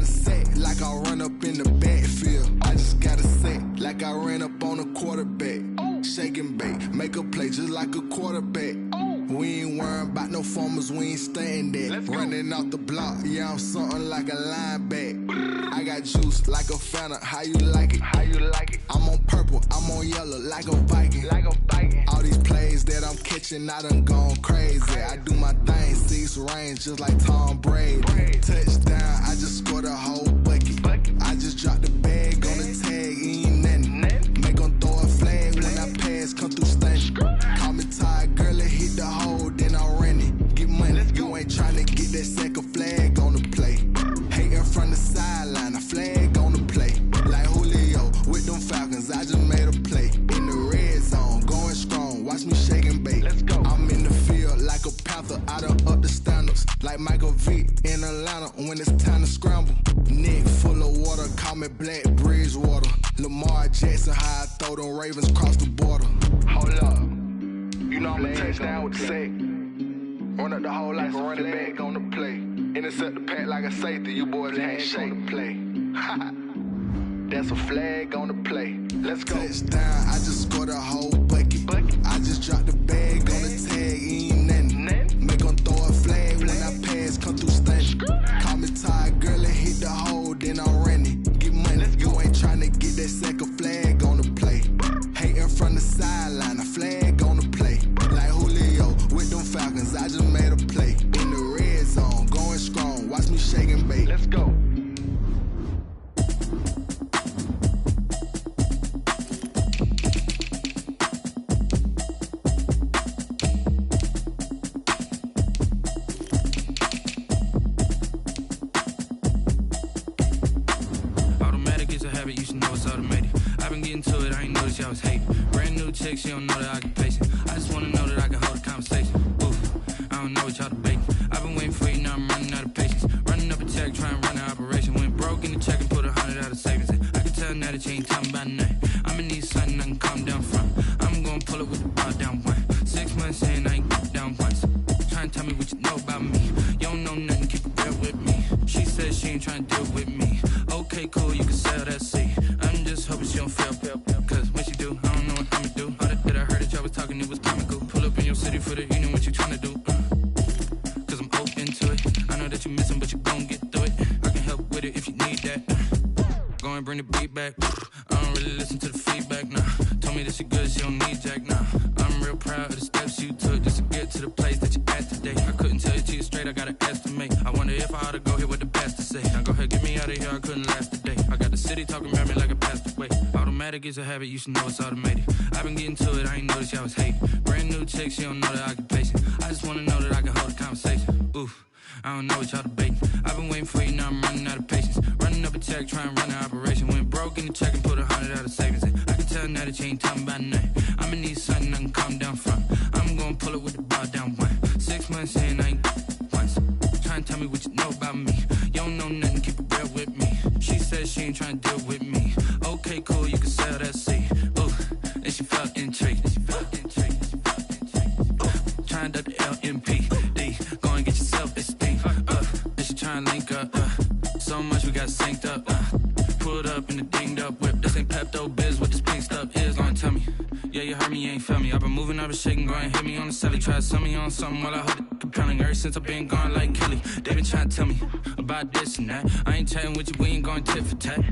gotta say like I run up in the backfield. I just gotta say like I ran up on a quarterback. Shake and bake, make a play just like a quarterback. We ain't worrying about no formers, we ain't staying there. Running off the block, yeah, I'm something like a linebacker. I got juice like a Fanta, how you like it? How you like it? I'm on purple, I'm on yellow like a Viking. Like a Viking. All these plays that I'm catching, I done gone crazy. I do my thing, 6 range just like Tom Brady. Touchdown, I just scored a whole bucket. I just dropped the bag on the tag, ain't nothing. Make 'em throw a flag when I pass, come through stunning. Call me tired, girl, it hit the hole, then I ran it. Get money, you ain't tryna get that second flag on the play. Hating from the sideline, a flag on the play. Like Julio with them Falcons, I just made a play. In the red zone, going strong, watch me shake and bake. I'm in the field like a Panther, I done up the standards. Like Michael Vick in Atlanta when it's time to scramble. Neck full of water, call me Black Bridgewater. Lamar Jackson, how I throw them Ravens cross the border. Hold up, you know I'm a touchdown with the sack. Run up the whole life and run it back on the play. Intercept the pack like a safety, you boys ain't shake the play. That's a flag on the play. Let's go. Touchdown, I just scored a whole bucket. I just dropped the bag on the tag, ain't nothing. Make 'em throw a flag when I pass, come through stunning. Call me tired, girl, it hit the hole, then I ran it. Get money, you ain't tryna get that second flag on the play. Hating from the sideline, a flag on the play. Like Julio with them Falcons, I just made a play. In the red zone, going strong, watch me shake and bake. Let's go. You should know it's automated. I've been getting to it, I ain't noticed y'all was hating. Brand new chick, she don't know the occupation. I just wanna know that I can hold a conversation. Oof, I don't know what y'all debating. I've been waiting for you, now I'm running out of patience. Running up a check, trying to run an operation. Went broke in the check and put 100 out of savings. I can tell now that you ain't talking about nothing. I'ma need something I can calm down from. I'm gonna pull it with the bar down one. 6 months in, I ain't down once. Trying to tell me what you know about me. You don't know nothing, keep it real with me. She said she ain't trying to deal with me. Okay, cool, you can sell that seat. I'm just hoping she don't fail, cause when she do, I don't know what I'ma do. All that I heard that y'all was talking, it was comical. Pull up in your city for the evening, what you tryna do? Cause I'm open to it. I know that you missing, but you gon' get through it. I can help with it if you need that. Go and bring the beat back. I don't really listen to the feedback, nah. Told me that she good, she don't need Jack, nah. I'm real proud of the steps you took just to get to the place that you at today. I couldn't tell you to you straight, I gotta estimate. I wonder if I ought to go here with the pastor say. Now go ahead, get me out of here, I couldn't last a day. I got the city talking about me like a pastor way. Automatic is a habit, you should know it's automated. I've been getting to it, I ain't noticed y'all was hating. Brand new chick, she don't know the occupation. I just wanna know that I can hold a conversation. Oof, I don't know what y'all debating. I've been waiting for you, now I'm running out of patience. Running up a check, trying to run an operation. Went broke in the check and put 100 out of savings. I can tell now that you ain't talking about nothing. I'ma need something I can calm down from. I'm gonna pull it with the bar down one. 6 months in, I ain't once. Trying to tell me what you know about me. You don't know nothing, keep it real with me. She said she ain't trying to deal with me. Okay, cool, you can sell that seat. Ooh, and she felt intrigued. Trying to the LMPD. Go and get your self-esteem. And she trying to link up. So much we got synced up. Pulled up in the dinged up whip. This ain't Pepto-Biz, what this pink stuff is. Gonna tell me. Yeah, you heard me, you ain't felt me. I've been moving, I've been shaking, go and hit me on the celly. Try to sell me on something while I hold it compelling. Ever since I've been gone like Kelly, they been trying to tell me about this and that. I ain't chatting with you, we ain't going tit for tat.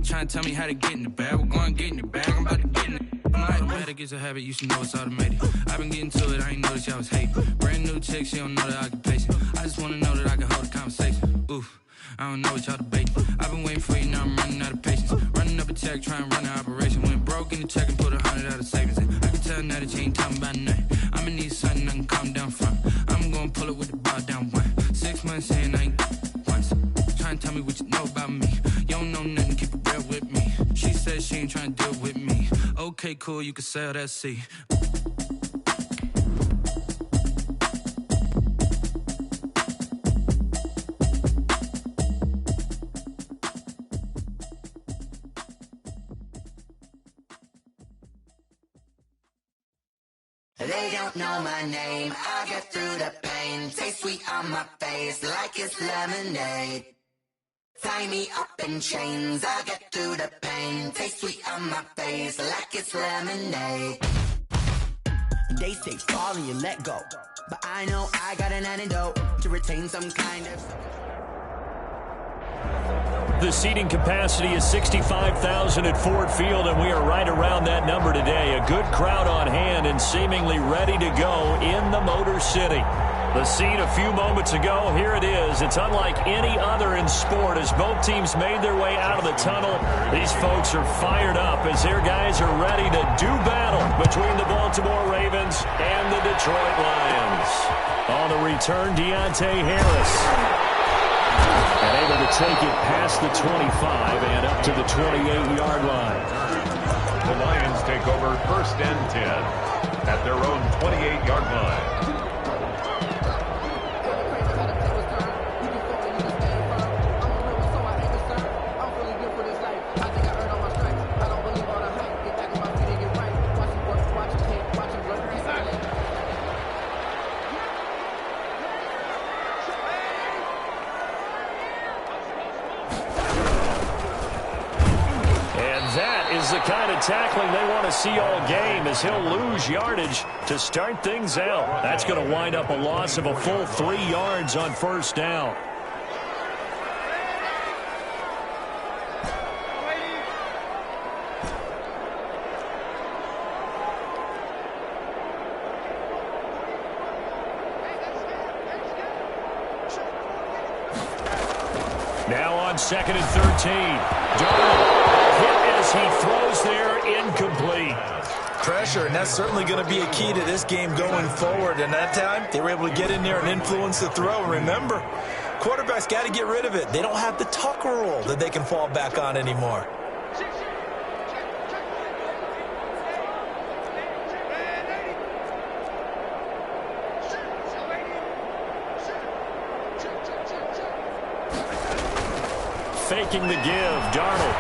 Trying to tell me how to get in the bag, we're going to get in the bag, I'm about to get in it. Automatic is a habit, you should know it's automated. I've been getting to it, I ain't noticed y'all was hating. Brand new chick, she don't know the occupation. I just wanna know that I can hold a conversation. Oof, I don't know what y'all debating. I've been waiting for you, now I'm running out of patience. Running up a check, trying to run an operation. Went broke in the check and put 100 out of savings. I can tell now that you ain't talking about nothing. I'ma need something I can calm down from. I'm gonna pull it with the bar down one. 6 months in, I ain't once. Trying to tell me what you know about me. You don't know nothing, keep it real with me. She said she ain't trying to deal with me. Okay, cool, you can sell that seat. They don't know my name, I get through the pain. Taste sweet on my face like it's lemonade. Tie me up in chains, I'll get through the pain. Taste sweet on my face like it's lemonade. They say fall and you let go, but I know I got an antidote to retain some kind of... The seating capacity is 65,000 at Ford Field, and we are right around that number today. A good crowd on hand and seemingly ready to go in the Motor City. The scene a few moments ago, here it is. It's unlike any other in sport as both teams made their way out of the tunnel. These folks are fired up as their guys are ready to do battle between the Baltimore Ravens and the Detroit Lions. On the return, Deontay Harris. And able to take it past the 25 and up to the 28-yard line. The Lions take over 1st and 10 at their own 28-yard line. The kind of tackling they want to see all game as he'll lose yardage to start things out. That's going to wind up a loss of a full 3 yards on 1st down. Now on 2nd and 13. Darnold hit as he throws there, incomplete. Pressure, and that's certainly going to be a key to this game going forward. And that time, they were able to get in there and influence the throw. Remember, quarterbacks got to get rid of it. They don't have the Tucker roll that they can fall back on anymore. Faking the give, Darnold.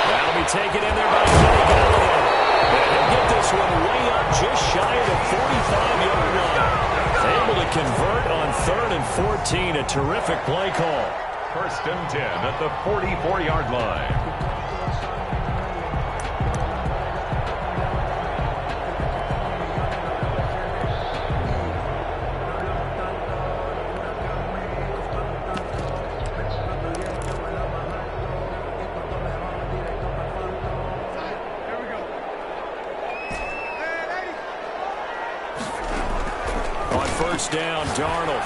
That'll be taken in there by Kenny Galladay. And he'll get this one way up just shy of the 45-yard line. Able to convert on 3rd and 14. A terrific play call. 1st and 10 at the 44-yard line. Down, Darnold.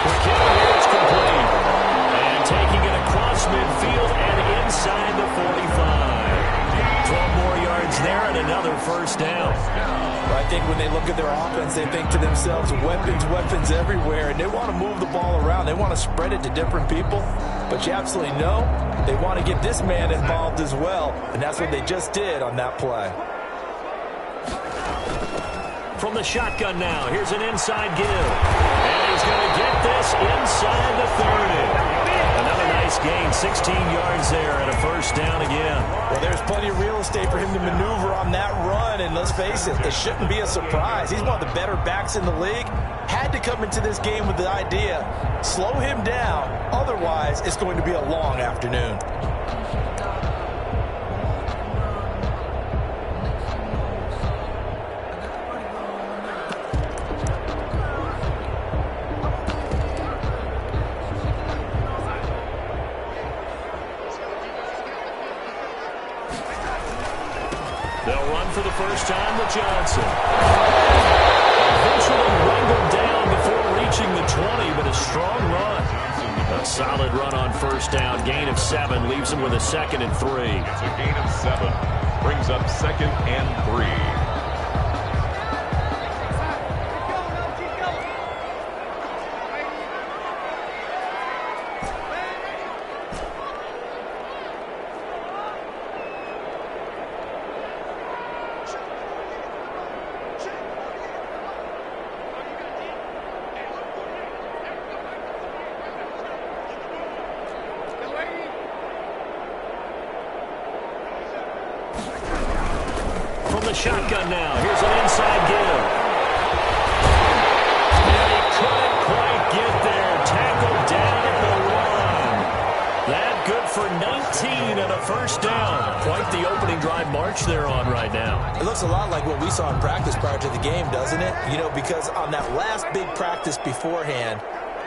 It's complete. And taking it across midfield and inside the 45. 12 more yards there and another 1st down. Well, I think when they look at their offense, they think to themselves, weapons everywhere, and they want to move the ball around. They want to spread it to different people. But you absolutely know they want to get this man involved as well, and that's what they just did on that play. From the shotgun now, here's an inside give. And he's going to get this inside the 30. Another nice gain, 16 yards there and a 1st down again. Well, there's plenty of real estate for him to maneuver on that run, and let's face it, it shouldn't be a surprise. He's one of the better backs in the league. Had to come into this game with the idea, slow him down, otherwise it's going to be a long afternoon. They'll run for the 1st time with Johnson. Eventually wrangled down before reaching the 20, but a strong run. A solid run on 1st down. Gain of 7 leaves him with a 2nd and 3. It's a gain of 7. Brings up 2nd and 3. Shotgun now. Here's an inside give. And he couldn't quite get there. Tackled down march they're on right now. It looks a lot like what we saw in practice prior to the game, doesn't it? You know, because on that last big practice beforehand,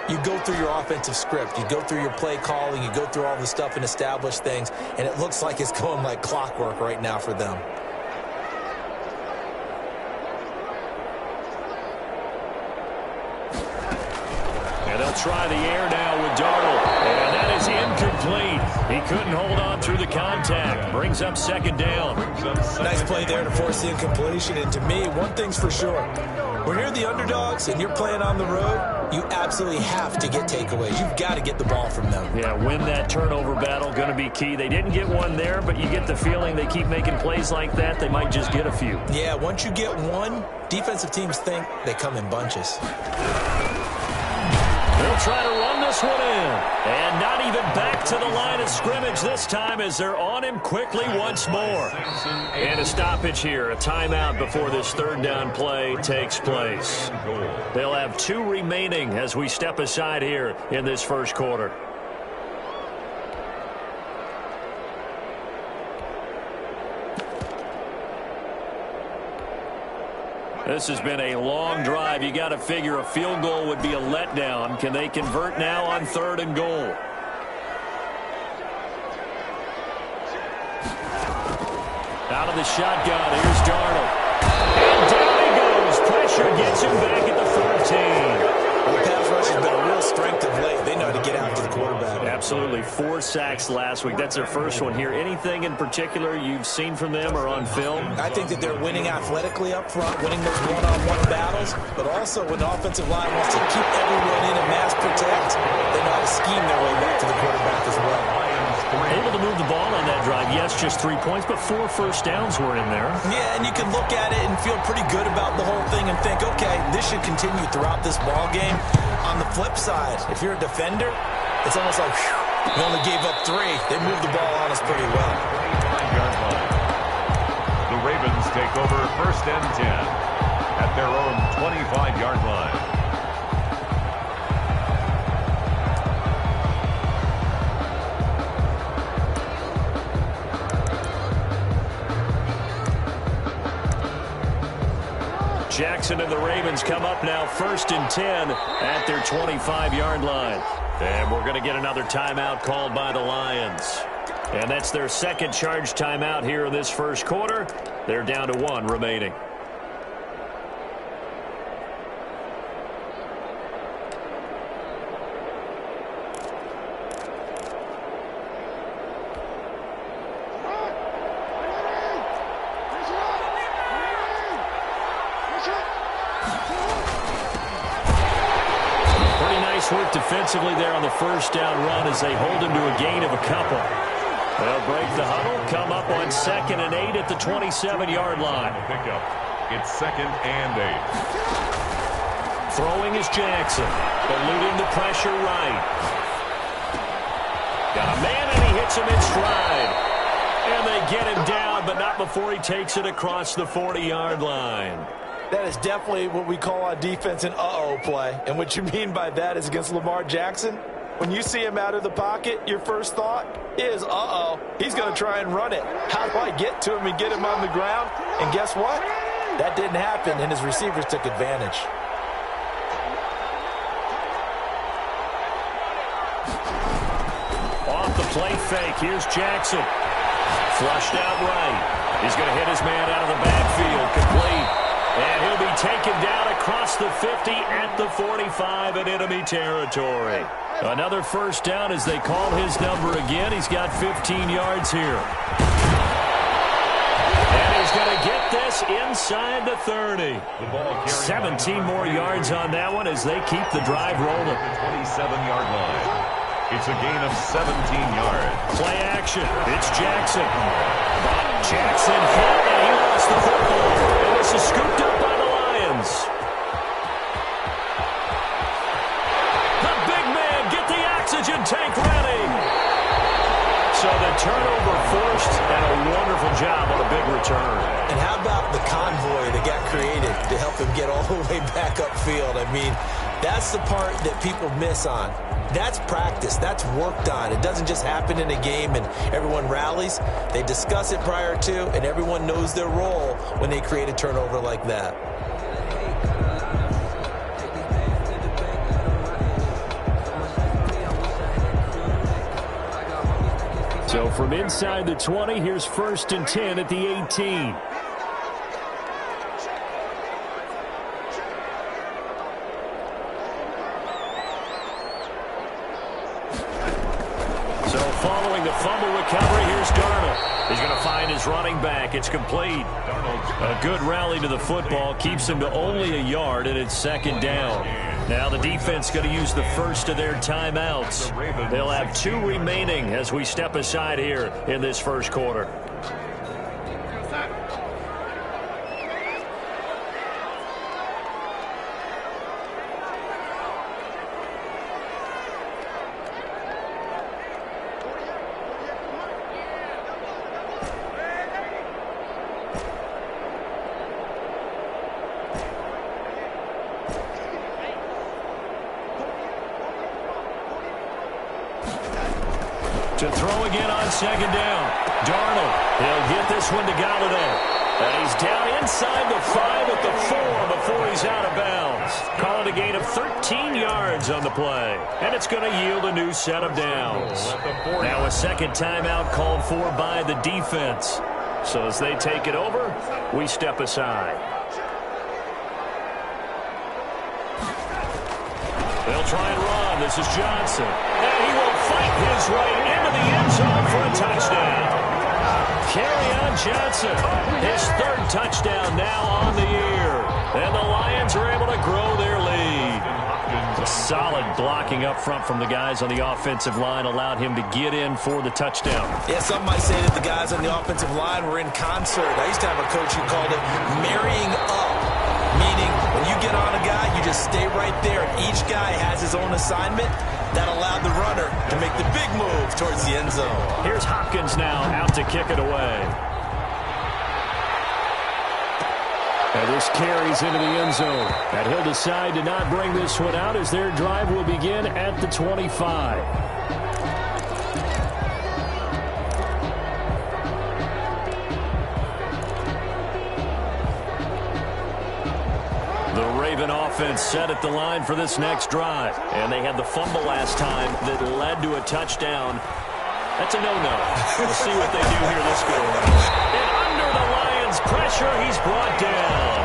you go through your offensive script, you go through your play calling, you go through all the stuff and establish things, and it looks like it's going like clockwork right now for them. And they'll try the air now with Darnold. And that is incomplete. He couldn't hold on through the contact. Brings up second down. Nice play there to force the incompletion. And to me, one thing's for sure. When you're the underdogs and you're playing on the road, you absolutely have to get takeaways. You've got to get the ball from them. Yeah, win that turnover battle, going to be key. They didn't get one there, but you get the feeling they keep making plays like that, they might just get a few. Yeah, once you get one, defensive teams think they come in bunches. They'll try to run this one in. And not even back to the line of scrimmage this time as they're on him quickly once more. And a stoppage here, a timeout before this third down play takes place. They'll have 2 remaining as we step aside here in this first quarter. This has been a long drive. You got to figure a field goal would be a letdown. Can they convert now on 3rd and goal? Out of the shotgun, here's Darnold. And down he goes. Pressure gets him back at the 14. Well, the pass rush has been a real strength of late. They know how to get after the quarterback. Absolutely. 4 sacks last week. That's their first one here. Anything in particular you've seen from them or on film? I think that they're winning athletically up front, winning those one-on-one battles, but also when the offensive line wants to keep everyone in and mass protect, they know how to scheme their way back to the quarterback as well. Able to move the ball on that drive. Yes, just 3 points, but 4 first downs were in there. Yeah, and you can look at it and feel pretty good about the whole thing and think, okay, this should continue throughout this ball game. On the flip side, if you're a defender, it's almost like, whew, we only gave up 3. They moved the ball on us pretty well. The Ravens take over 1st and 10 at their own 25-yard line. Jackson and the Ravens come up now 1st and 10 at their 25-yard line. And we're going to get another timeout called by the Lions. And that's their second charge timeout here in this first quarter. They're down to 1 remaining. Work defensively there on the first down run as they hold him to a gain of a couple. They'll break the huddle, come up on 2nd and 8 at the 27-yard line. Pickup. It's 2nd and 8. Throwing is Jackson, eluding the pressure right. Got a man and he hits him in stride. And they get him down, but not before he takes it across the 40-yard line. That is definitely what we call on defense an uh-oh play. And what you mean by that is against Lamar Jackson, when you see him out of the pocket, your first thought is, uh-oh, he's going to try and run it. How do I get to him and get him on the ground? And guess what? That didn't happen, and his receivers took advantage. Off the play fake, here's Jackson. Flushed out right. He's going to hit his man out of the backfield, complete. And he'll be taken down across the 50 at the 45 in enemy territory. Another first down as they call his number again. He's got 15 yards here. And he's going to get this inside the 30. 17 more yards on that one as they keep the drive rolling. The 27-yard line. It's a gain of 17 yards. Play action. It's Jackson. Jackson hit, and he lost the football. And this is scooped up by the Lions. The big man, get the oxygen tank ready. So the turnover forced, and a wonderful job on a big return. And how about the convoy that got created to help him get all the way back upfield? I mean, that's the part that people miss on. That's practice. That's worked on. It doesn't just happen in a game and everyone rallies. They discuss it prior to, and everyone knows their role when they create a turnover like that. So from inside the 20, here's 1st and 10 at the 18. So following the fumble recovery, here's Darnold. He's going to find his running back. It's complete. A good rally to the football keeps him to only a yard, and it's 2nd down. Now the defense going to use the first of their timeouts. They'll have 2 remaining as we step aside here in this first quarter. To throw again on 2nd down. Darnold, he'll get this one to Galladay. And he's down inside the 5 at the 4 before he's out of bounds. Calling a gain of 13 yards on the play. And it's going to yield a new set of downs. Now a 2nd timeout called for by the defense. So as they take it over, we step aside. They'll try and run. This is Johnson. And he will fight his way into the end zone for a touchdown. Kerryon Johnson, his 3rd touchdown now on the year. And the Lions are able to grow their lead. A solid blocking up front from the guys on the offensive line allowed him to get in for the touchdown. Yeah, some might say that the guys on the offensive line were in concert. I used to have a coach who called it marrying up. Meaning, when you get on a guy, you just stay right there. Each guy has his own assignment. That allowed the runner to make the big move towards the end zone. Here's Hopkins now out to kick it away. And this carries into the end zone. And he'll decide to not bring this one out as their drive will begin at the 25. Offense set at the line for this next drive. And they had the fumble last time that led to a touchdown. That's a no-no. We'll see what they do here this go. And under the Lions' pressure, he's brought down.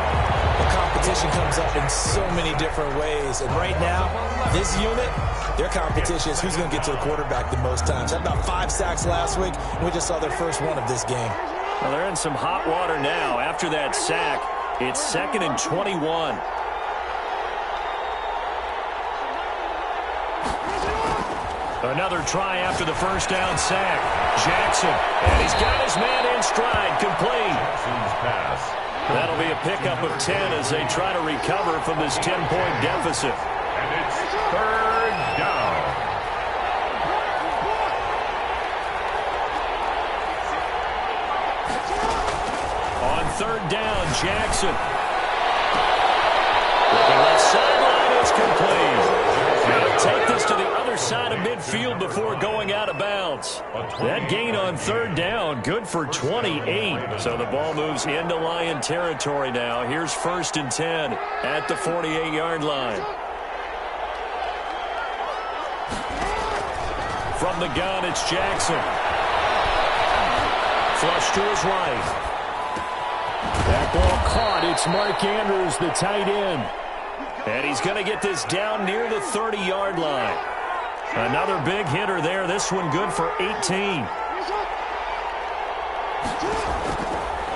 The competition comes up in so many different ways. And right now, this unit, their competition is who's going to get to the quarterback the most times. Had about 5 sacks last week, and we just saw their first one of this game. Well, they're in some hot water now. After that sack, it's 2nd and 21. Another try after the first down sack. Jackson, and he's got his man in stride, complete. Jackson's pass. That'll be a pickup of 10 as they try to recover from this 10-point deficit. And it's 3rd down. On 3rd down, Jackson. Looking left sideline is complete. Now take this to the other side of midfield before going out of bounds. That gain on 3rd down, good for 28. So the ball moves into Lion territory now. Here's 1st and 10 at the 48-yard line. From the gun, it's Jackson. Flush to his right. That ball caught. It's Mark Andrews, the tight end. And he's going to get this down near the 30-yard line. Another big hitter there. This one good for 18.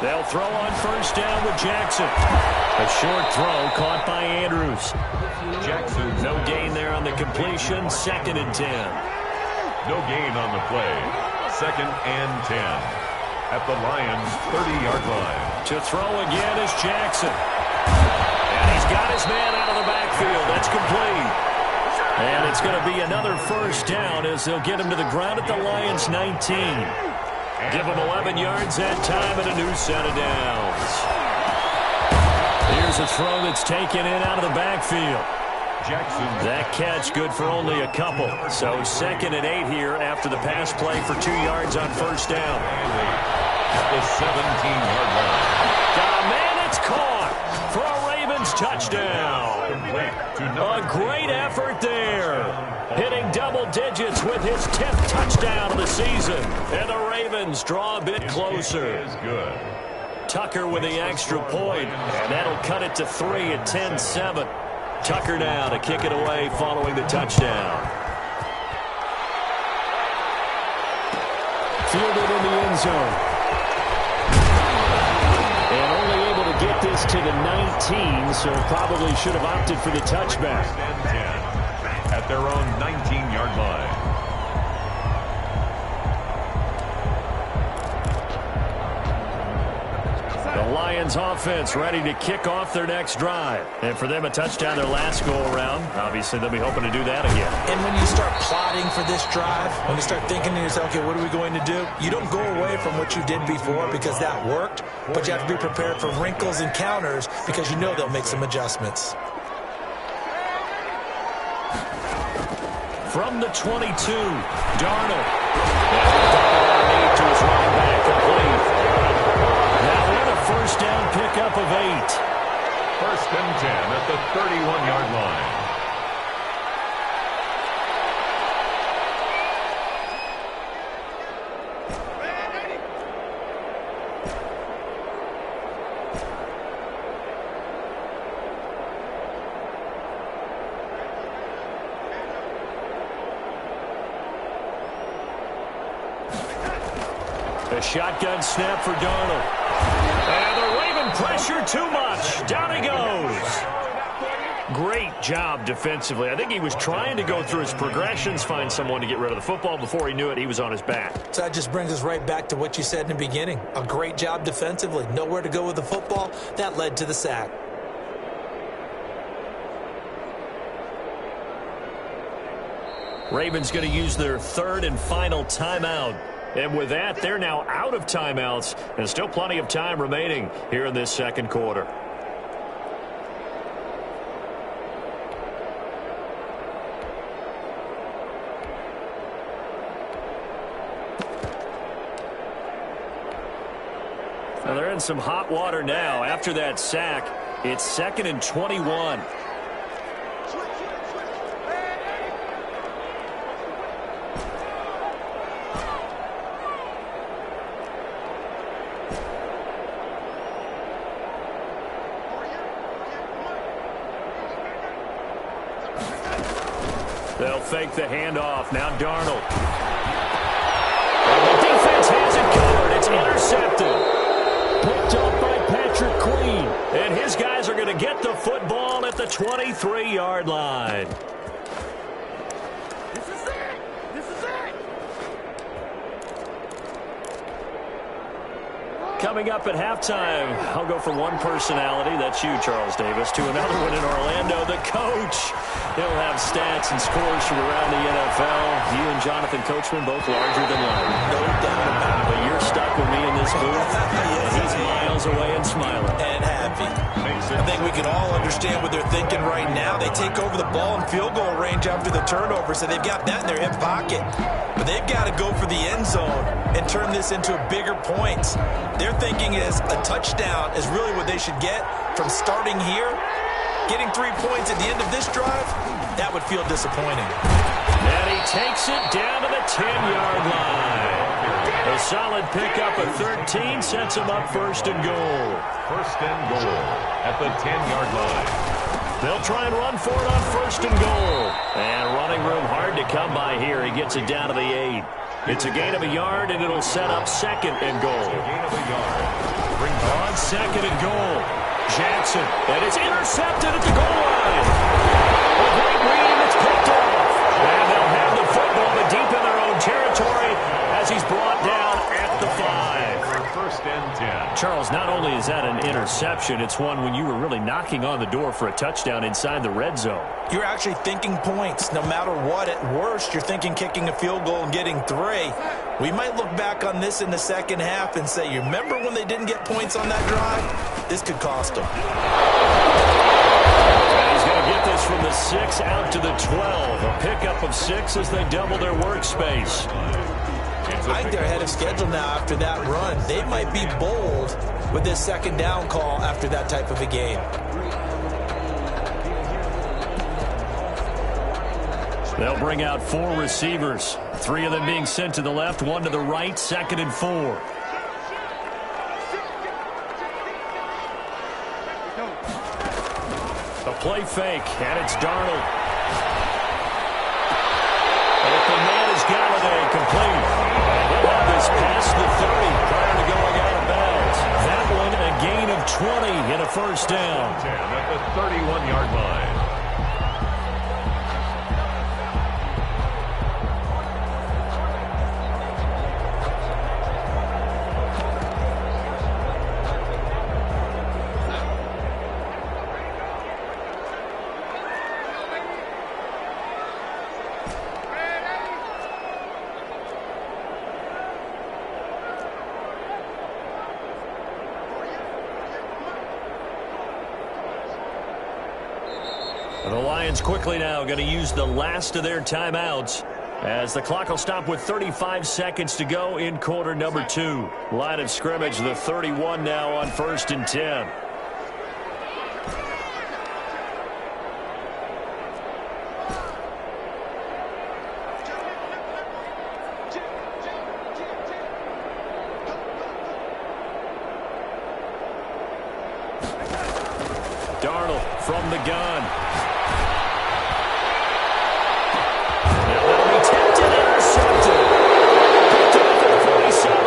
They'll throw on 1st down with Jackson. A short throw caught by Andrews. Jackson. No gain there on the completion. 2nd and 10. No gain on the play. 2nd and 10. At the Lions' 30-yard line. To throw again is Jackson. And he's got his man out of the backfield. That's complete. And it's going to be another 1st down as they'll get him to the ground at the Lions' 19. Give him 11 yards that time and a new set of downs. Here's a throw that's taken in out of the backfield. That catch good for only a couple. So 2nd and 8 here after the pass play for 2 yards on first down. At the 17-yard line. Man, it's caught for a Ravens touchdown. A great effort there. Hitting double digits with his 10th touchdown of the season. And the Ravens draw a bit closer. Good. Tucker with the extra point, and that'll cut it to 3 at 10-7. Tucker now to kick it away following the touchdown. Fielded in the end zone. And only able to get this to the 19, so probably should have opted for the touchback. At their own 19-yard line. The Lions offense ready to kick off their next drive. And for them, a touchdown their last go-around. Obviously, they'll be hoping to do that again. And when you start plotting for this drive, when you start thinking to yourself, okay, what are we going to do? You don't go away from what you did before because that worked, but you have to be prepared for wrinkles and counters because you know they'll make some adjustments. From the 22, Darnold. To his running back, complete. Now what a first down pickup of 8. 1st and 10 at the 31-yard line. A shotgun snap for Darnold. And the Raven pressure too much. Down he goes. Great job defensively. I think he was trying to go through his progressions, find someone to get rid of the football. Before he knew it, he was on his back. So that just brings us right back to what you said in the beginning. A great job defensively. Nowhere to go with the football. That led to the sack. Ravens going to use their 3rd and final timeout. And with that, they're now out of timeouts. And still plenty of time remaining here in this 2nd quarter. Now they're in some hot water now. After that sack, it's 2nd and 21. They'll fake the handoff. Now Darnold. The defense has it covered. It's intercepted. Picked up by Patrick Queen. And his guys are going to get the football at the 23-yard line. This is it. This is it. Coming up at halftime, I'll go from one personality, that's you, Charles Davis, to another one in Orlando, the coach. He'll have stats and scores from around the NFL. You and Jonathan Coachman, both larger than life. No doubt about it. But you're stuck with me in this booth, and he's miles away and smiling. And happy. I think we can all understand what they're thinking right now. They take over the ball in field goal range after the turnover, so they've got that in their hip pocket. But they've got to go for the end zone and turn this into bigger points. Their thinking is a touchdown is really what they should get from starting here. Getting 3 points at the end of this drive, that would feel disappointing. And he takes it down to the 10-yard line. A solid pickup of 13 sets him up 1st and goal. 1st and goal at the 10-yard line. They'll try and run for it on 1st and goal. And running room hard to come by here. He gets it down to the 8. It's a gain of a yard, and it'll set up 2nd and goal. Gain of a yard. On 2nd and goal. Jackson, and it's intercepted at the goal line. A great read, it's picked off. And they'll have the football, but deep in their own territory as he's brought down at the 5. 1st and 10. Charles, not only is that an interception, it's one when you were really knocking on the door for a touchdown inside the red zone. You're actually thinking points. No matter what, at worst, you're thinking kicking a field goal and getting 3. We might look back on this in the 2nd half and say, you remember when they didn't get points on that drive? This could cost them. And he's going to get this for from the 6 out to the 12. A pickup of 6 as they double their workspace. I think they're ahead of schedule now after that run. They might be bold with this second down call after that type of a game. They'll bring out 4 receivers. 3 of them being sent to the left, 1 to the right, 2nd and 4. A play fake, and it's Darnold. Open man is Galladay, complete. And he'll have this past the 30 prior to going out of bounds. That one a gain of 20 and a first down. 10 at the 31-yard line. The Lions quickly now going to use the last of their timeouts as the clock will stop with 35 seconds to go in quarter number 2. Line of scrimmage, the 31 now on 1st and 10. Darnold from the gun. Now they'll be tempted, intercepted. Picked off at the 47.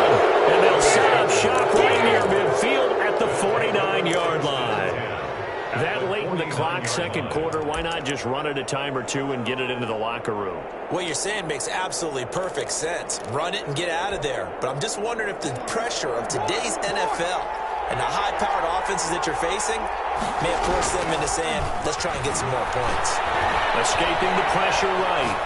And they'll set up shop right near midfield at the 49-yard line. That late in the clock, second quarter, why not just run it a time or two and get it into the locker room? What you're saying makes absolutely perfect sense. Run it and get out of there. But I'm just wondering if the pressure of today's NFL and the high-powered offenses that you're facing may have forced them into saying, let's try and get some more points. Escaping the pressure right.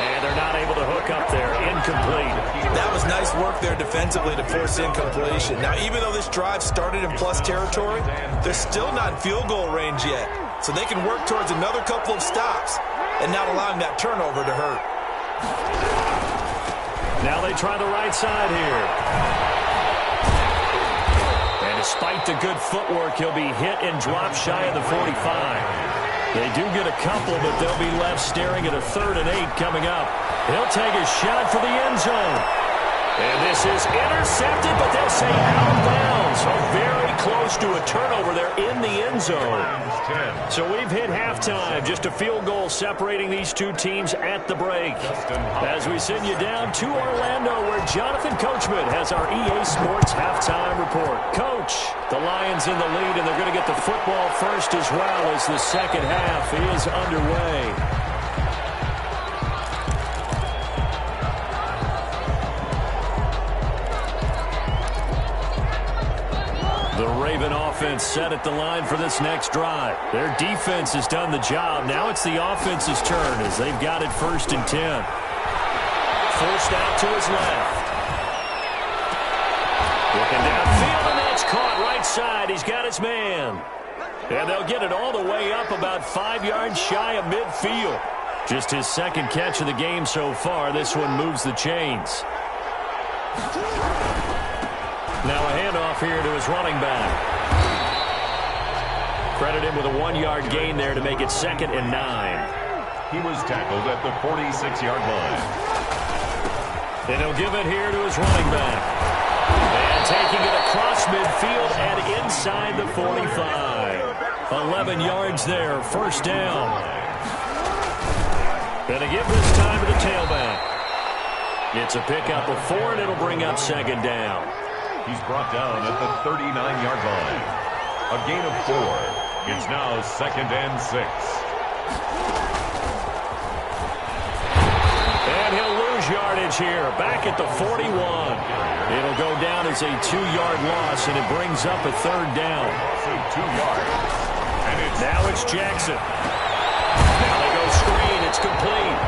And they're not able to hook up there. Incomplete. That was nice work there defensively to force incompletion. Now, even though this drive started in plus territory, they're still not in field goal range yet. So they can work towards another couple of stops and not allowing that turnover to hurt. Now they try the right side here. And despite the good footwork, he'll be hit and dropped shy of the 45. They do get a couple, but they'll be left staring at a 3rd and 8 coming up. He'll take a shot for the end zone. And this is intercepted, but they'll say out of bounds. So very close to a turnover there in the end zone. So we've hit halftime. Just a field goal separating these two teams at the break. As we send you down to Orlando, where Jonathan Coachman has our EA Sports halftime report. Coach, the Lions in the lead, and they're going to get the football first as well as the second half is underway. The Raven offense set at the line for this next drive. Their defense has done the job. Now it's the offense's turn as they've got it 1st and 10. Forced out to his left. Looking downfield, and that's caught right side. He's got his man. And they'll get it all the way up about 5 yards shy of midfield. Just his second catch of the game so far. This one moves the chains. Now a handoff here to his running back. Credit him with a 1-yard gain there to make it 2nd and 9. He was tackled at the 46-yard line. And he'll give it here to his running back. And taking it across midfield and inside the 45. 11 yards there, 1st down. Gonna give this time to the tailback. It's a pickup of 4, and it'll bring up 2nd down. He's brought down at the 39-yard line. A gain of 4. It's now 2nd and 6. And he'll lose yardage here. Back at the 41. It'll go down as a 2-yard loss, and it brings up a 3rd down. Loss of 2 yards. And now it's Jackson. Now they go screen. It's complete.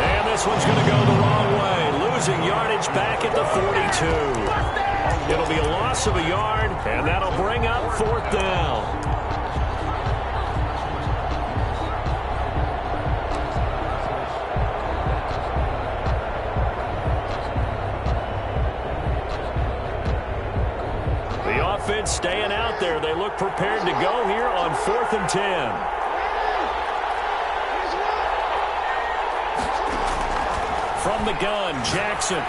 And this one's going to go the wrong way. Losing yardage back at the 42. It'll be a loss of a yard, and that'll bring up 4th down. staying out there. They look prepared to go here on 4th and 10. From the gun, Jackson.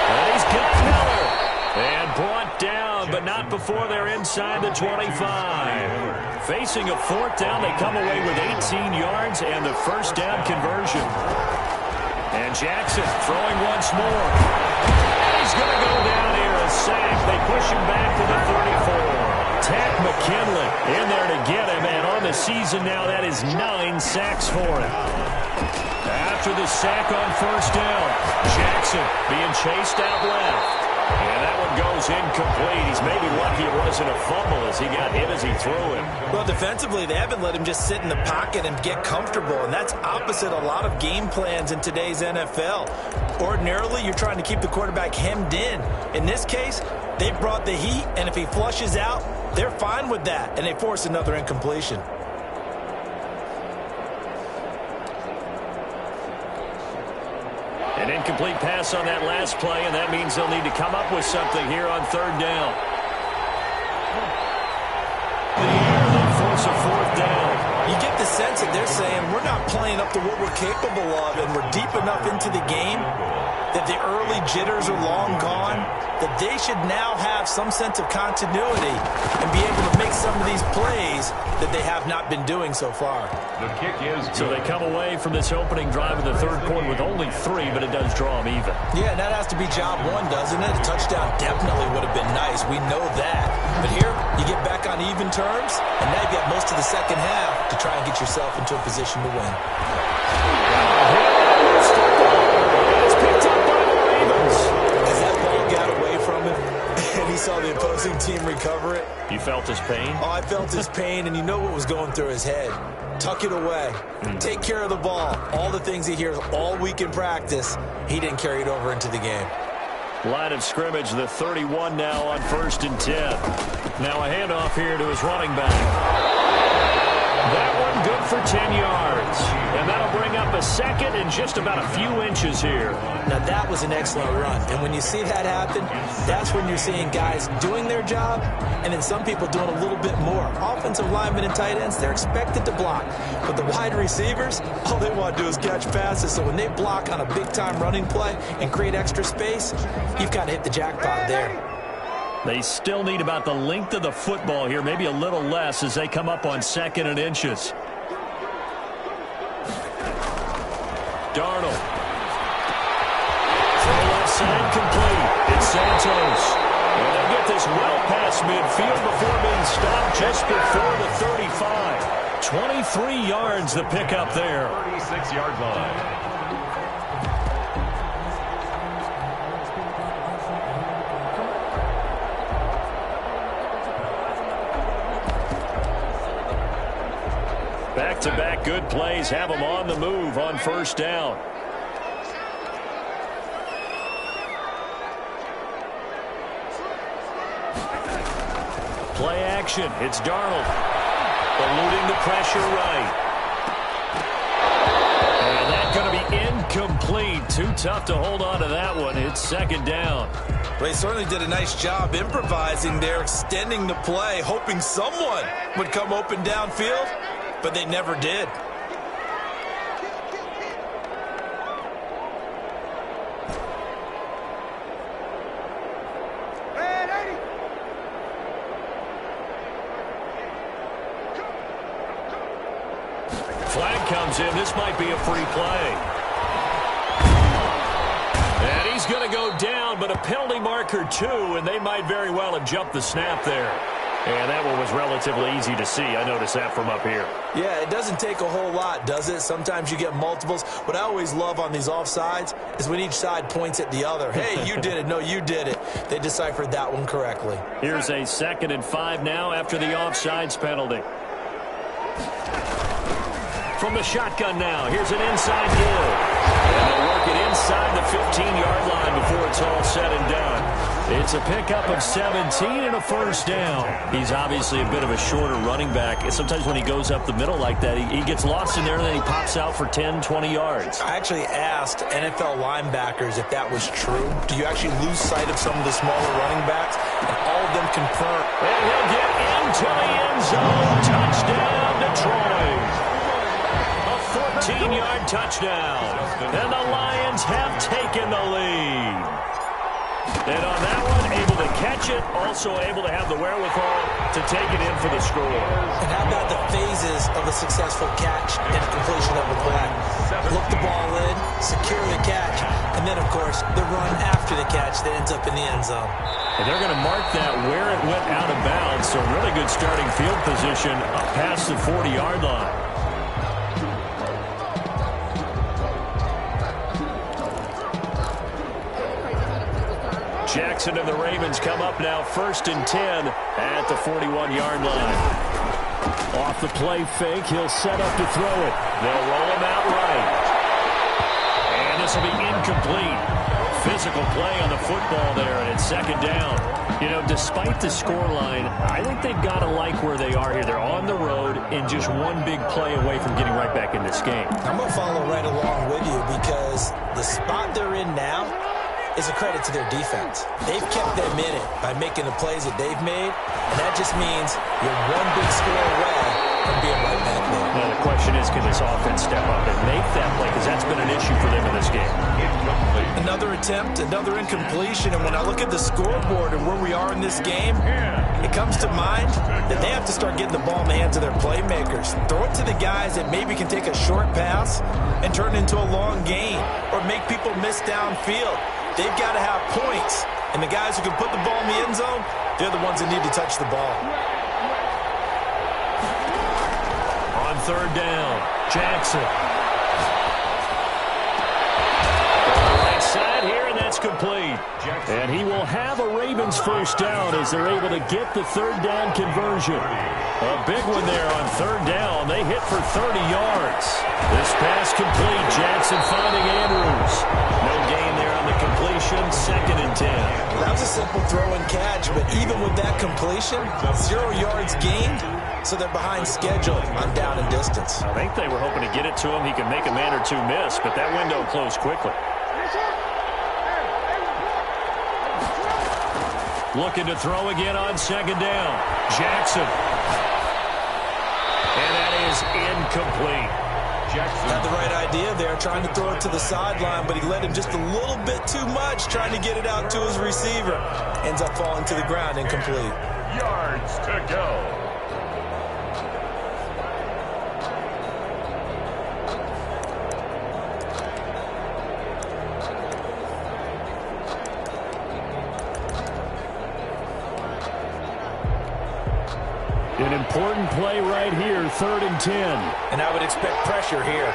And he's got Miller. And brought down, but not before they're inside the 25. Facing a 4th down, they come away with 18 yards and the first down conversion. And Jackson throwing once more. And he's going to go down here, a sack. They push him back to the 34. Tack McKinley in there to get him, and on the season now, that is 9 sacks for him. After the sack on first down, Jackson being chased out left. And that one goes incomplete. He's maybe lucky it wasn't a fumble as he got hit as he threw it. Well, defensively, they haven't let him just sit in the pocket and get comfortable, and that's opposite a lot of game plans in today's NFL. Ordinarily, you're trying to keep the quarterback hemmed in. In this case, they brought the heat, and if he flushes out, they're fine with that, and they force another incompletion. An incomplete pass on that last play, and that means they'll need to come up with something here on 3rd down. They force a 4th down. You get the sense that they're saying we're not playing up to what we're capable of, and we're deep enough into the game that the early jitters are long gone, that they should now have some sense of continuity and be able to make some of these plays that they have not been doing so far. The kick is good. So they come away from this opening drive in the 3rd quarter with only 3, but it does draw them even. Yeah, and that has to be job 1, doesn't it? A touchdown definitely would have been nice. We know that. But here, you get back on even terms, and now you've got most of the second half to try and get yourself into a position to win. It's picked up by the Ravens. As that ball got away from him, and he saw the opposing team recover it. You felt his pain? Oh, I felt his pain, and you know what was going through his head. Tuck it away. Take care of the ball. All the things he hears all week in practice, he didn't carry it over into the game. Line of scrimmage, the 31 now on 1st and 10. Now a handoff here to his running back. That one good for 10 yards. And that'll bring up a second and just about a few inches here. Now that was an excellent run. And when you see that happen, that's when you're seeing guys doing their job and then some people doing a little bit more. Offensive linemen and tight ends, they're expected to block. But the wide receivers, all they want to do is catch passes. So when they block on a big-time running play and create extra space, you've got to hit the jackpot there. They still need about the length of the football here, maybe a little less as they come up on 2nd and inches. Darnold. From the left side, complete. It's Santos. And they get this well past midfield before being stopped just before the 35. 23 yards the pickup there. 36-yard line. Back-to-back good plays have them on the move on 1st down. Play action. It's Darnold. Eluding the pressure right. And that's going to be incomplete. Too tough to hold on to that one. It's 2nd down. Well, he certainly did a nice job improvising there, extending the play, hoping someone would come open downfield. But they never did. Flag comes in. This might be a free play. And he's going to go down, but a penalty marker too, and they might very well have jumped the snap there. And that one was relatively easy to see. I noticed that from up here. Yeah, it doesn't take a whole lot, does it? Sometimes you get multiples. What I always love on these offsides is when each side points at the other. Hey, you did it. No, you did it. They deciphered that one correctly. Here's a 2nd and 5 now after the offsides penalty. From the shotgun now, here's an inside give. And they'll work it inside the 15-yard line before it's all said and done. It's a pickup of 17 and a first down. He's obviously a bit of a shorter running back. Sometimes when he goes up the middle like that, he gets lost in there and then he pops out for 10, 20 yards. I actually asked NFL linebackers if that was true. Do you actually lose sight of some of the smaller running backs? And all of them confirm. And he'll get into the end zone. Touchdown, Detroit. A 14-yard touchdown. And the Lions have taken the lead. And on that one, able to catch it, also able to have the wherewithal to take it in for the score. And how about the phases of a successful catch and a completion of a play? Look the ball in, secure the catch, and then, of course, the run after the catch that ends up in the end zone. And they're going to mark that where it went out of bounds, so really good starting field position up past the 40-yard line. Jackson and the Ravens come up now 1st and 10 at the 41-yard line. Off the play fake, he'll set up to throw it. They'll roll him out right. And this will be incomplete. Physical play on the football there, and it's 2nd down. You know, despite the scoreline, I think they've got to like where they are here. They're on the road and just one big play away from getting right back in this game. I'm going to follow right along with you because the spot they're in now is a credit to their defense. They've kept them in it by making the plays that they've made, and that just means you're one big score away from being right back there. Now the question is, can this offense step up and make that play? Because that's been an issue for them in this game. Another attempt, another incompletion, and when I look at the scoreboard and where we are in this game, it comes to mind that they have to start getting the ball in the hands of their playmakers. Throw it to the guys that maybe can take a short pass and turn it into a long gain or make people miss downfield. They've got to have points, and the guys who can put the ball in the end zone, they're the ones that need to touch the ball. On 3rd down, Jackson. Right side here, and that's complete. And he will have a Ravens first down as they're able to get the 3rd down conversion. A big one there on 3rd down. They hit for 30 yards. This pass complete. Jackson finding Andrews. No gain there on the completion. 2nd and 10. That was a simple throw and catch, but even with that completion, 0 yards gained, so they're behind schedule on down and distance. I think they were hoping to get it to him. He could make a man or two miss, but that window closed quickly. Looking to throw again on 2nd down. Jackson. And that is incomplete. Jackson had the right idea there, trying to throw it to the sideline, but he let him just a little bit too much, trying to get it out to his receiver. Ends up falling to the ground, incomplete. Yards to go. An important play right here, 3rd and 10. And I would expect pressure here.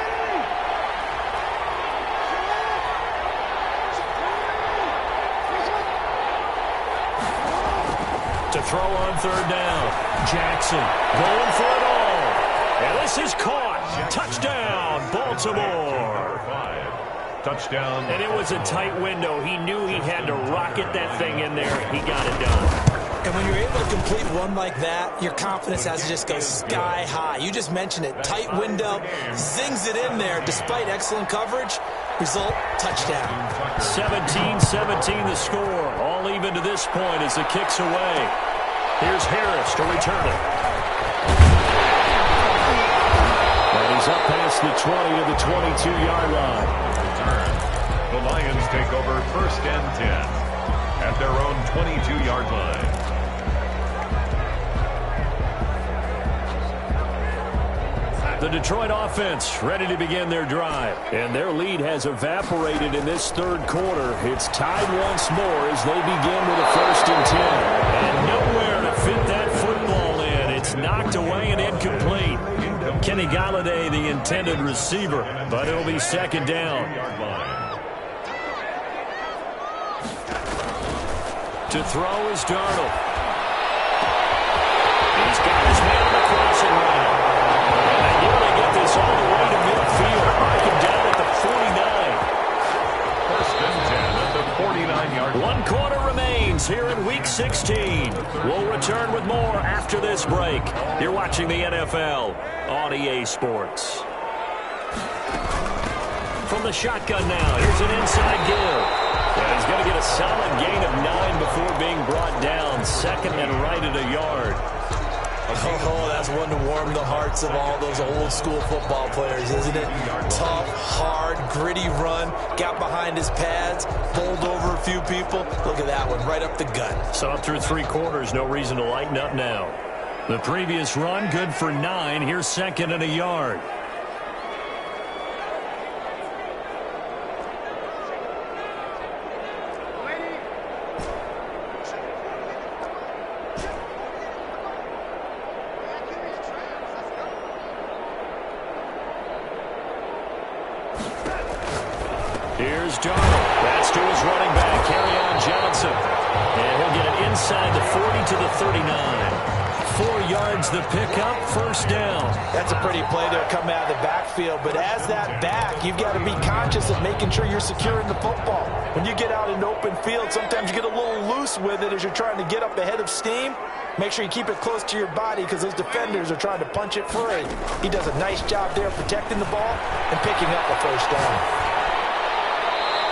To throw on 3rd down. Jackson going for it all. And this is caught. Touchdown, Baltimore. Touchdown. And it was a tight window. He knew he had to rocket that thing in there. He got it done. And when you're able to complete one like that, your confidence has to just go sky high. You just mentioned it. Tight window, zings it in there despite excellent coverage. Result, touchdown. 17-17 the score. All even to this point as the kick's away. Here's Harris to return it. And he's up past the 20 to the 22-yard line. The Lions take over 1st and 10 at their own 22-yard line. The Detroit offense ready to begin their drive. And their lead has evaporated in this 3rd quarter. It's tied once more as they begin with a 1st and 10. And nowhere to fit that football in. It's knocked away and incomplete. Kenny Galladay, the intended receiver, but it'll be 2nd down. To throw is Darnold. He's got his man on the crossing line. And they nearly get this all the way to midfield. Mark him down at the 49. 1st and 10 at the 49-yard line. 1 quarter remains here 16. We'll return with more after this break. You're watching the NFL on EA Sports. From the shotgun now, here's an inside give. And he's going to get a solid gain of 9 before being brought down. Second and right at a yard. Oh, that's one to warm the hearts of all those old-school football players, isn't it? Tough, hard, gritty run, got behind his pads, bowled over a few people. Look at that one, right up the gut. So up through 3 quarters, no reason to lighten up now. The previous run, good for 9. Here's second and a yard. Here's Darnold. That's to his running back, Kerryon Johnson. And he'll get it inside the 40 to the 39. 4 yards the pickup, first down. That's a pretty play there coming out of the backfield. But as that back, you've got to be conscious of making sure you're securing the football. When you get out in open field, sometimes you get a little loose with it as you're trying to get up ahead of steam. Make sure you keep it close to your body because those defenders are trying to punch it free. He does a nice job there protecting the ball and picking up a first down.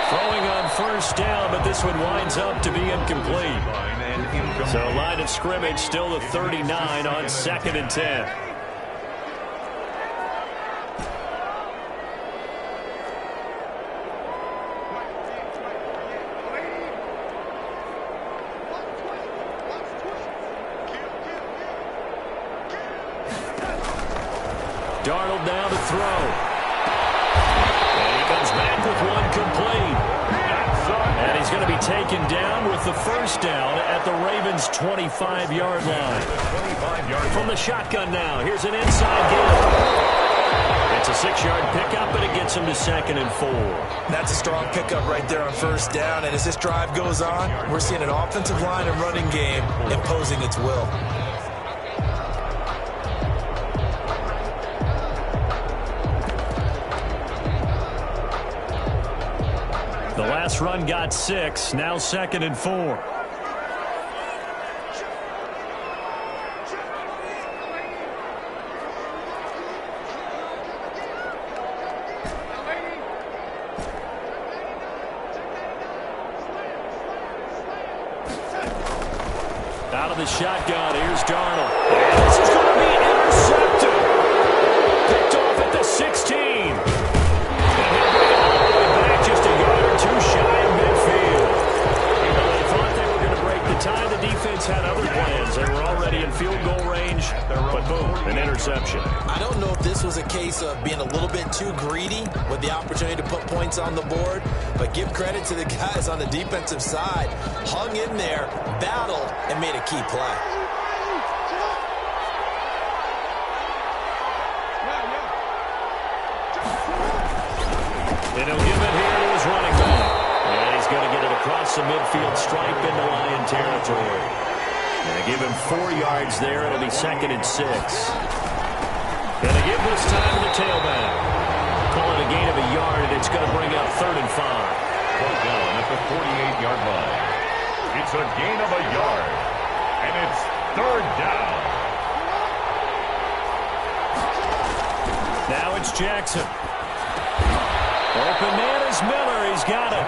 Throwing on first down, but this one winds up to be incomplete. So line of scrimmage still the 39 on second and 10. Darnold now to throw. And he comes back with one complete. And he's going to be taken down with the first down at the Ravens' 25-yard line. From the shotgun now, here's an inside give. It's a 6-yard pickup, and it gets him to second and 4. That's a strong pickup right there on first down. And as this drive goes on, we're seeing an offensive line and running game imposing its will. The last run got 6, now second and 4. Out of the shotgun, here's Darnold. And this is going to be intercepted. Picked off at the 16. Just a yard or 2 shy of midfield. They thought they were going to break the tie. The defense had other plans. They were already in field goal range, but boom, an interception. I don't know if this was a case of being a little bit too greedy with the opportunity to put points on the board, but give credit to the guys on the defensive side. Hung in there, battled, and made a key play. And he'll give it here to his running back. And he's going to get it across the midfield stripe into Lion territory. And they give him 4 yards there. It'll be second and 6. And they give this time to the tailback. Call it a gain of a yard, and it's going to bring up third and 5. Brought down at the 48-yard line. It's a gain of a yard. And it's third down. Now it's Jackson. Open man is Miller. He's got it.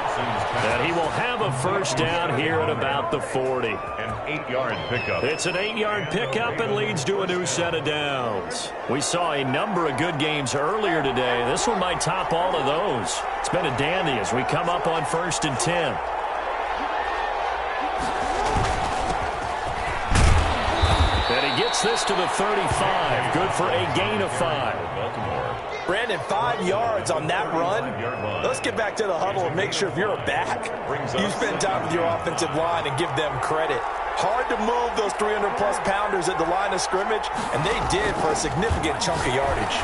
And he will have a first down here at about the 40. An 8-yard pickup. It's an 8-yard pickup and leads to a new set of downs. We saw a number of good games earlier today. This one might top all of those. It's been a dandy as we come up on first and 10. And he gets this to the 35. Good for a gain of 5. Brandon, 5 yards on that run. Let's get back to the huddle and make sure if you're a back, you spend time with your offensive line and give them credit. Hard to move those 300-plus pounders at the line of scrimmage, and they did for a significant chunk of yardage.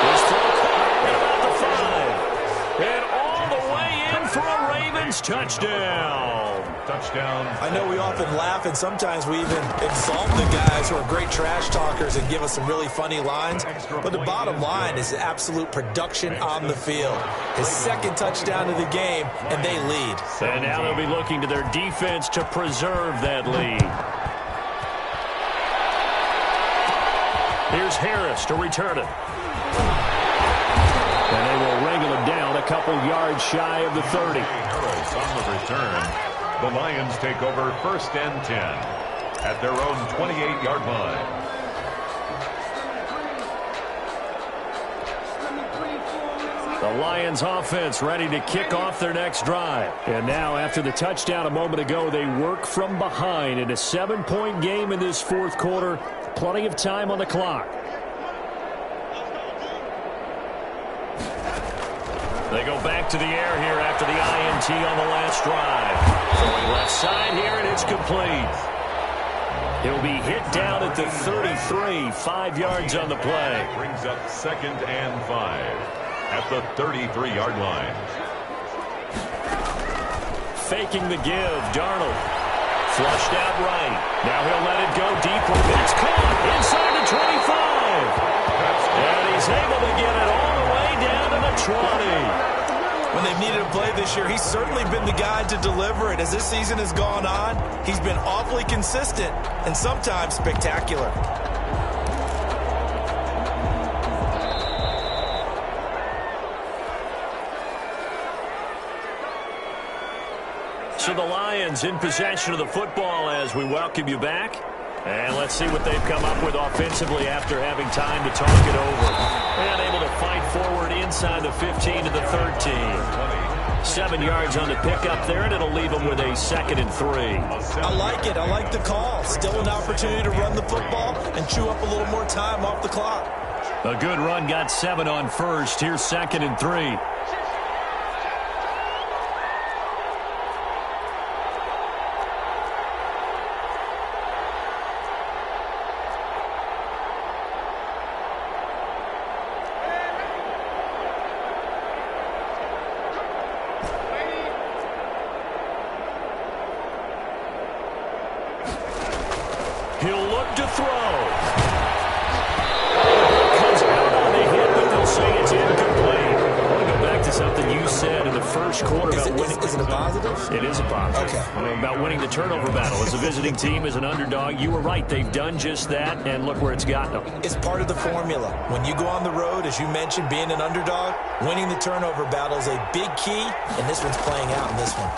This throw caught at about the 5. And all the way in for a Ravens touchdown. Touchdown. I know we often laugh, and sometimes we even exalt the guys who are great trash talkers and give us some really funny lines. But the bottom line is absolute production on the field. His second touchdown of the game, and they lead. And now they'll be looking to their defense to preserve that lead. Here's Harris to return it. And they will wrangle him down a couple yards shy of the 30. Harris on the return. The Lions take over 1st and 10 at their own 28-yard line. The Lions offense ready to kick off their next drive. And now after the touchdown a moment ago, they work from behind in a 7-point game in this fourth quarter. Plenty of time on the clock. They go back to the air here after the INT on the last drive. Throwing left side here, and it's complete. He'll be hit down at the 33, 5 yards on the play. Brings up 2nd and 5 at the 33-yard line. Faking the give, Darnold. Flushed out right. Now he'll let it go deep. It's caught inside the 25. And he's able to get it all the way down to the 20. When they've needed a play this year, he's certainly been the guy to deliver it. As this season has gone on, he's been awfully consistent and sometimes spectacular. So the Lions in possession of the football as we welcome you back. And let's see what they've come up with offensively after having time to talk it over. And able to fight forward inside the 15 to the 13. 7 yards on the pickup there, and it'll leave them with a 2nd and 3. I like it. I like the call. Still an opportunity to run the football and chew up a little more time off the clock. A good run got 7 on first. Here's 2nd and 3. He'll look to throw. Comes out on the hit, but they'll say it's incomplete. I want to go back to something you said in the first quarter about winning. Is it a positive? It is a positive. Okay. About winning the turnover battle. As a visiting team, as an underdog, you were right. They've done just that, and look where it's gotten them. It's part of the formula. When you go on the road, as you mentioned, being an underdog, winning the turnover battle is a big key, and this one's playing out in this one.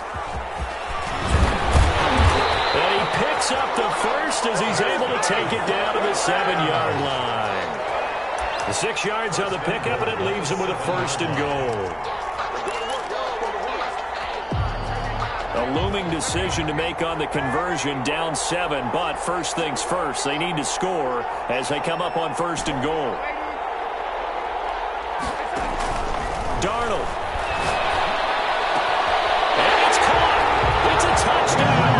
And he picks up the first as he's able to take it down to the 7-yard line. The 6 yards on the pickup, and it leaves him with a 1st and goal. A looming decision to make on the conversion, down 7, but first things first, they need to score as they come up on 1st and goal. Darnold. And it's caught. It's a touchdown.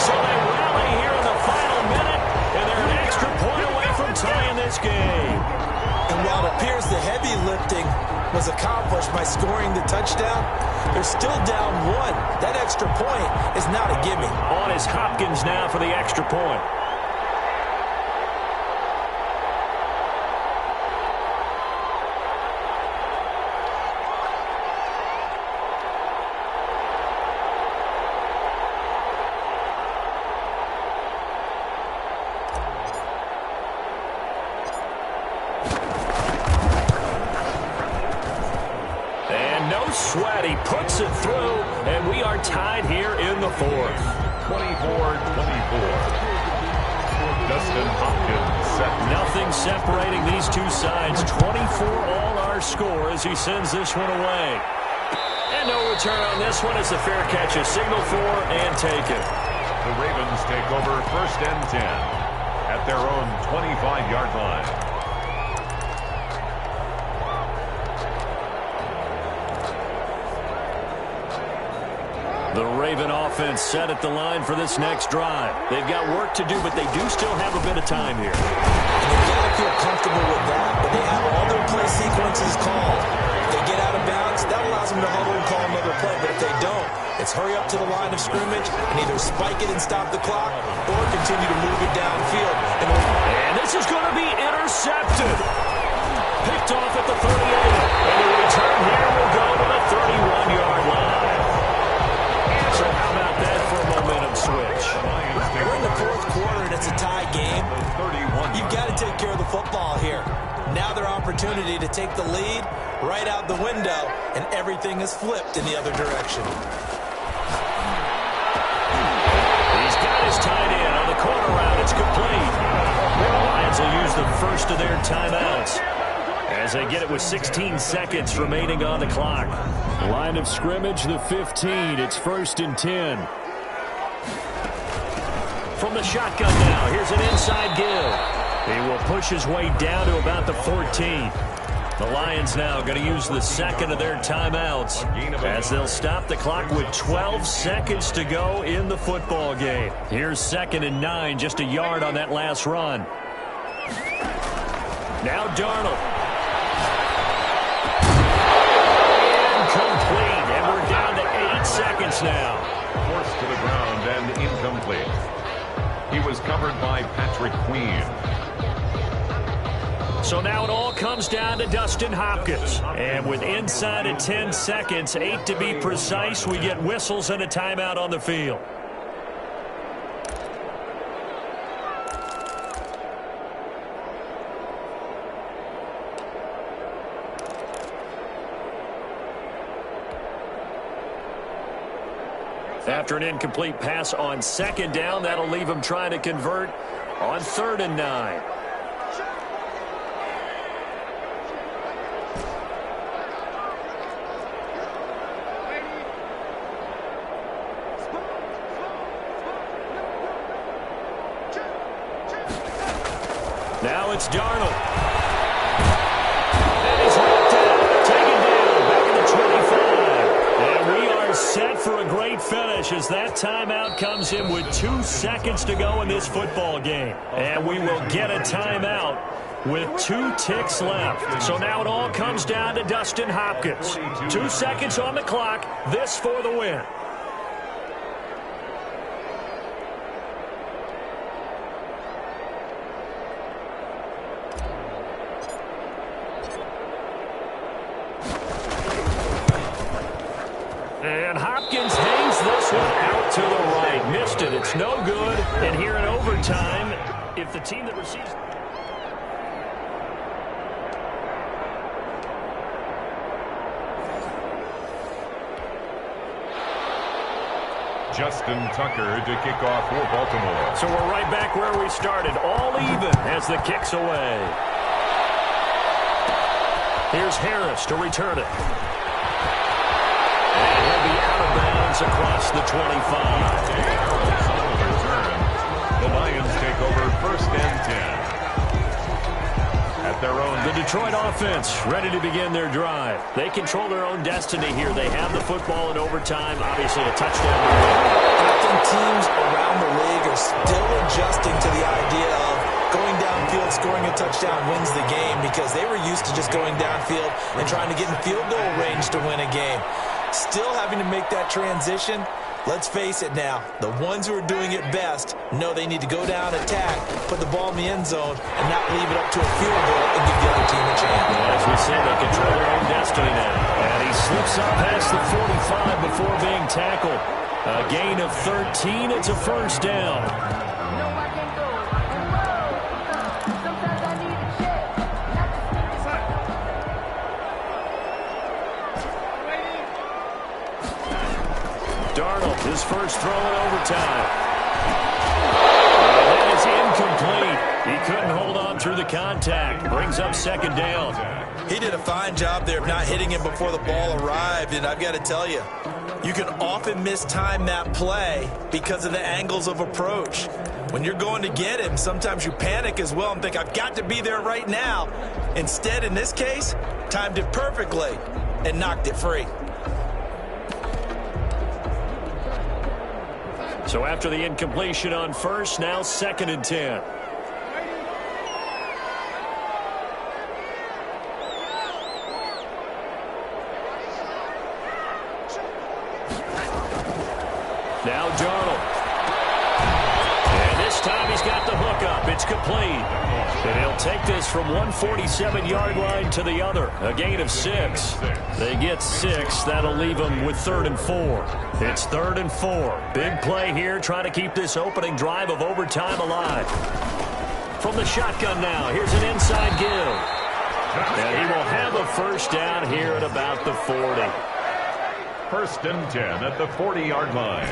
So they rally here in the final minute, and they're an extra point away from tying this game. And while it appears the heavy lifting was accomplished by scoring the touchdown, they're still down 1. That extra point is not a gimme. On is Hopkins now for the extra point. Sweat, he puts it through, and we are tied here in the 4th. 24-24. Dustin Hopkins set. Nothing separating these two sides. 24 all our score as he sends this one away. And no return on this one as the fair catch is signaled for and taken. The Ravens take over 1st and 10 at their own 25-yard line. The Raven offense set at the line for this next drive. They've got work to do, but they do still have a bit of time here. And they've got to feel comfortable with that, but they have all their play sequences called. If they get out of bounds, that allows them to huddle and call another play, but if they don't, it's is hurry up to the line of scrimmage and either spike it and stop the clock or continue to move it downfield. And this is going to be intercepted. Picked off at the 38. And the return here will go to the 31-yard line. So how about that for a momentum switch? We're in the fourth quarter and it's a tie game. You've got to take care of the football here. Now their opportunity to take the lead right out the window, and everything is flipped in the other direction. He's got his tight end on the corner route. It's complete. The Lions will use the first of their timeouts as they get it with 16 seconds remaining on the clock. Line of scrimmage, the 15. It's 1st and 10. From the shotgun now, here's an inside give. He will push his way down to about the 14. The Lions now going to use the second of their timeouts as they'll stop the clock with 12 seconds to go in the football game. Here's 2nd and 9, just a yard on that last run. Now Darnold. Incomplete, and we're down to 8 seconds now. Forced to the ground and incomplete. He was covered by Patrick Queen. So now it all comes down to Dustin Hopkins. And with inside of 10 seconds, 8 to be precise, we get whistles and a timeout on the field. After an incomplete pass on 2nd down, that'll leave him trying to convert on 3rd and 9. Now it's Darnold. And he's knocked out, taken down, back at the 25. And we are set for a great finish as that timeout comes in with 2 seconds to go in this football game. And we will get a timeout with 2 ticks left. So now it all comes down to Dustin Hopkins. 2 seconds on the clock, this for the win. And Hopkins hangs this one out to the right. Missed it. It's no good. And here in overtime, if the team that receives... Justin Tucker to kick off for Baltimore. So we're right back where we started. All even as the kick's away. Here's Harris to return it. And he'll be out of bounds across the 25. The Lions take over 1st and 10. At their own. The Detroit offense ready to begin their drive. They control their own destiny here. They have the football in overtime. Obviously a touchdown. Often teams around the league are still adjusting to the idea of going downfield, scoring a touchdown wins the game because they were used to just going downfield and trying to get in field goal range to win a game. Still having to make that transition. Let's face it now, the ones who are doing it best know they need to go down, attack, put the ball in the end zone, and not leave it up to a field goal and give the other team a chance. As we said, they control their own destiny now. And he slips up past the 45 before being tackled. A gain of 13, it's a 1st down. Darnold, his first throw in overtime. That is incomplete. He couldn't hold on through the contact. Brings up 2nd down. He did a fine job there of not hitting him before the ball arrived, and I've got to tell you, you can often mistime that play because of the angles of approach. When you're going to get him, sometimes you panic as well and think, I've got to be there right now. Instead, in this case, timed it perfectly and knocked it free. So after the incompletion on 1st, now 2nd and 10. Now Darnold. And this time he's got the hook up. It's complete. And he'll take this from 147-yard line to the other. A gain of 6. They get 6. That'll leave them with 3rd and 4. It's 3rd and 4. Big play here, trying to keep this opening drive of overtime alive. From the shotgun now, here's an inside give. And he will have a first down here at about the 40. 1st and 10 at the 40-yard line.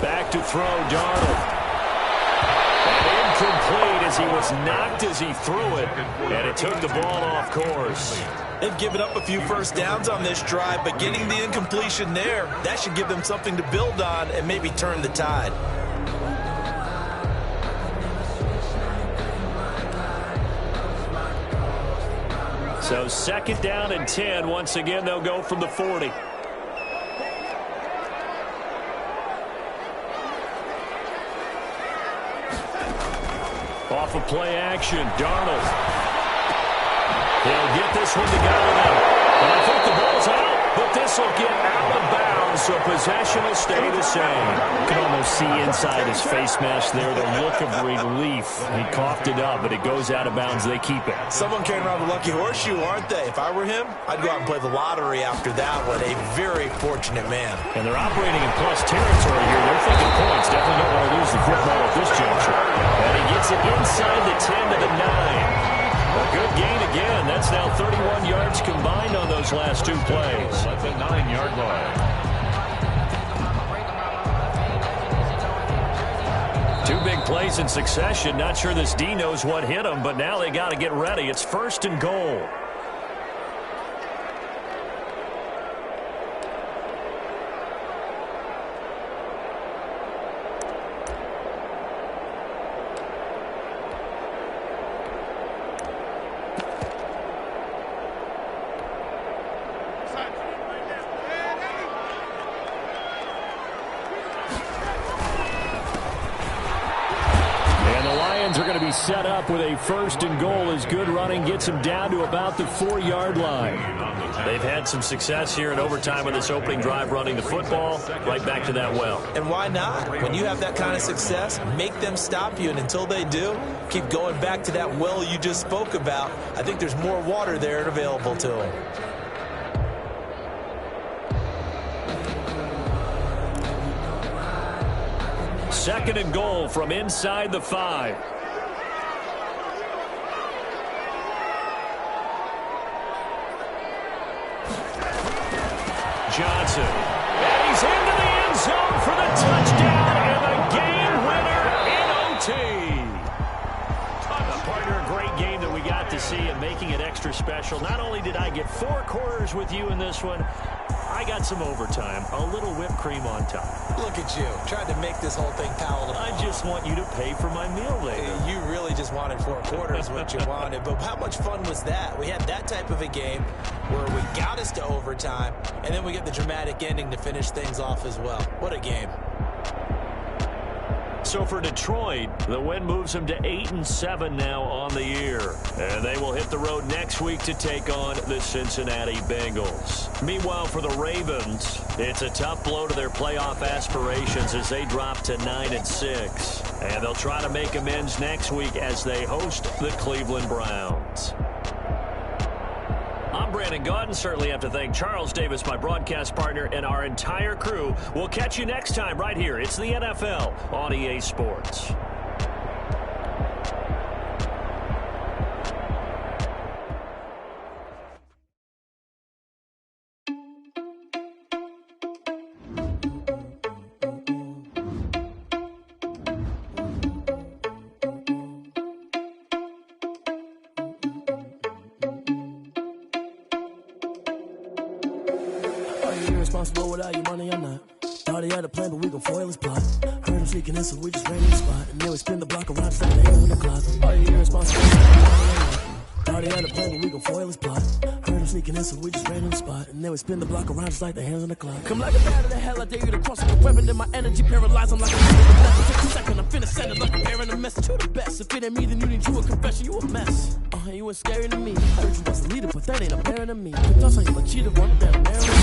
Back to throw, Darnold. And incomplete as he was knocked as he threw it, and it took the ball off course. They've given up a few first downs on this drive, but getting the incompletion there, that should give them something to build on and maybe turn the tide. So 2nd down and 10. Once again, they'll go from the 40. Off of play action, Darnold. He'll get this one to go now. And I think the ball's out, but this will get out of bounds, so possession will stay the same. You can almost see inside his face mask there the look of relief. He coughed it up, but it goes out of bounds. They keep it. Someone carrying around the lucky horseshoe, aren't they? If I were him, I'd go out and play the lottery after that one. A very fortunate man. And they're operating in plus territory here. They're thinking points. Definitely don't want to lose the football at this juncture. And he gets it inside the 10 to the 9. A good gain again. That's now 31 yards combined on those last 2 plays. That's a 9-yard line. 2 big plays in succession. Not sure this D knows what hit him, but now they got to get ready. It's 1st and goal. Are going to be set up with a 1st and goal as good running gets them down to about the 4-yard line. They've had some success here in overtime with this opening drive running the football right back to that well. And why not? When you have that kind of success, make them stop you, and until they do, keep going back to that well you just spoke about. I think there's more water there and available to them. 2nd and goal from inside the 5. Johnson. And he's into the end zone for the touchdown and the game winner in OT. Partner, a great game that we got to see and making it extra special. Not only did I get 4 quarters with you in this one, I got some overtime, a little whipped cream on top. Look at you, trying to make this whole thing palatable. I just want you to pay for my meal later. You really just wanted 4 quarters, what you wanted. But how much fun was that? We had that type of a game where we got us to overtime, and then we get the dramatic ending to finish things off as well. What a game. So for Detroit, the win moves them to 8-7 now on the year. And they will hit the road next week to take on the Cincinnati Bengals. Meanwhile, for the Ravens, it's a tough blow to their playoff aspirations as they drop to 9-6. And they'll try to make amends next week as they host the Cleveland Browns. I'm Brandon Gaudin. Certainly have to thank Charles Davis, my broadcast partner, and our entire crew. We'll catch you next time right here. It's the NFL on EA Sports. Irresponsible without your money, I'm not. Thought he had a plan, but we gon' foil his plot. Heard him sneaking in, so we just ran in the spot. And then we spin the block around 7 a.m. on the clock. Are you irresponsible without your money, I'm not. Thought he had a plan, but we gon' foil his plot. Heard him sneaking in, so we just ran in the spot. And then we spin the block around just like the hands on the clock. Come like a bat of the hell, I dare you to cross like a weapon. And my energy paralyzed, I'm like a take a second, I'm finna send it like a bear in a message. You the best, if it ain't me, then you need you a confession, you a mess. You ain't scary to me. Heard you was a leader, but that ain't apparent to me. Put thoughts on you, like cheater, one better marry me.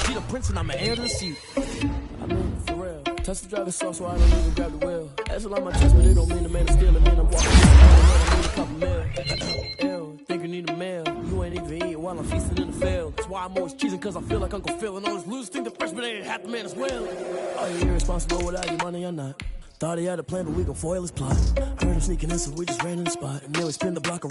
Cheetah prince, and I'm an heir to the seat. I mean, for real. Touch the driver's sauce, so I don't even grab the wheel. That's all on my chest, but it don't mean the man is stealing. Man, I'm walking. I need a couple mil. Ew, think you need a meal. You ain't even eating while I'm feasting in the field. That's why I'm always cheesing, cause I feel like Uncle Phil. And all those losers think the freshman ain't half the man as well. Are you irresponsible without your money or not? Thought he had a plan, but we gon' foil his plot. Heard him sneaking in, so we just ran in the spot. And then we spin the block around.